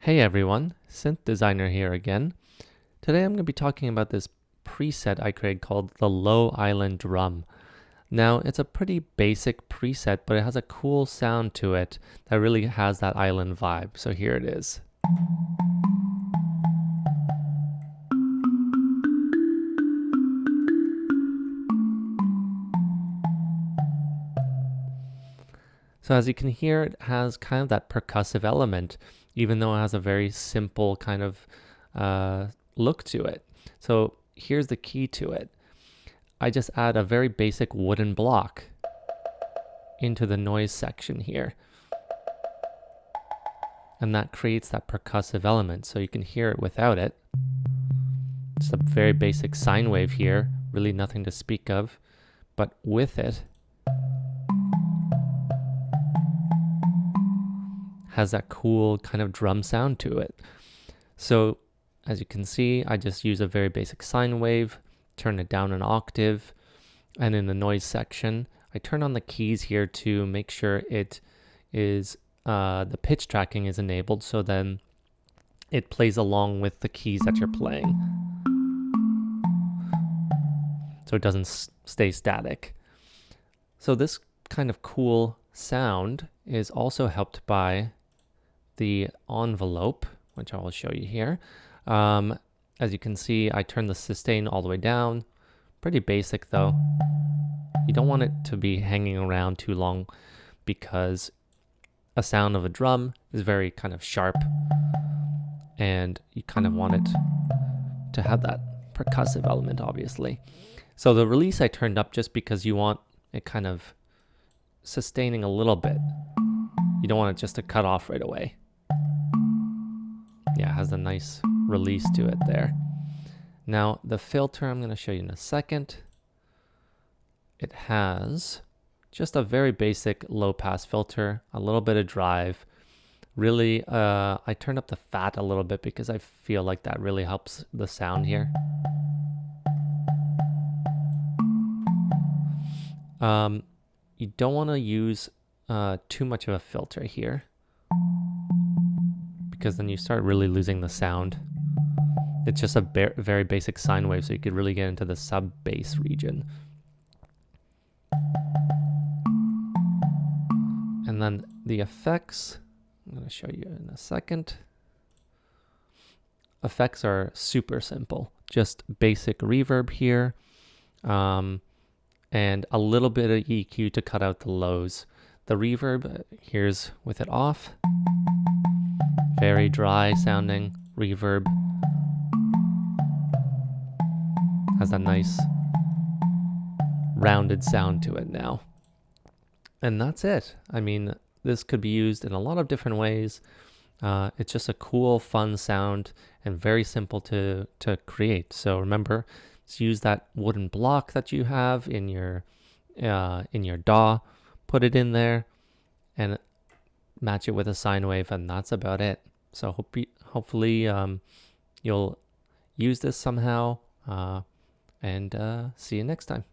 Hey everyone, Synth Designer here again. Today I'm going to be talking about this preset I created called the Low Island Drum. Now it's a pretty basic preset, but it has a cool sound to it that really has that island vibe. So here it is. So as you can hear, it has kind of that percussive element, even though it has a very simple kind of look to it. So here's the key to it. I just add a very basic wooden block into the noise section here. And that creates that percussive element, so you can hear it without it. It's a very basic sine wave here, really nothing to speak of, but with it, has that cool kind of drum sound to it. So as you can see, I just use a very basic sine wave, turn it down an octave, and in the noise section, I turn on the keys here to make sure it is the pitch tracking is enabled, so then it plays along with the keys that you're playing, so it doesn't stay static. So this kind of cool sound is also helped by the envelope, which I will show you here. As you can see, I turn the sustain all the way down. Pretty basic though. You don't want it to be hanging around too long because a sound of a drum is very kind of sharp, and you kind of want it to have that percussive element, obviously. So the release I turned up just because you want it kind of sustaining a little bit. You don't want it just to cut off right away. Yeah, it has a nice release to it there. Now the filter I'm going to show you in a second. It has just a very basic low pass filter, a little bit of drive. Really, I turned up the fat a little bit because I feel like that really helps the sound here. You don't want to use too much of a filter here, because then you start really losing the sound. It's just a very basic sine wave, so you could really get into the sub bass region. And then the effects, I'm going to show you in a second. Effects are super simple, just basic reverb here, and a little bit of EQ to cut out the lows. The reverb, here's with it off. Very dry sounding reverb. Has a nice rounded sound to it now. And that's it. I mean, this could be used in a lot of different ways. It's just a cool, fun sound and very simple to create. So remember, just use that wooden block that you have in your DAW, put it in there, and match it with a sine wave, and that's about it. So hopefully you'll use this somehow, and see you next time.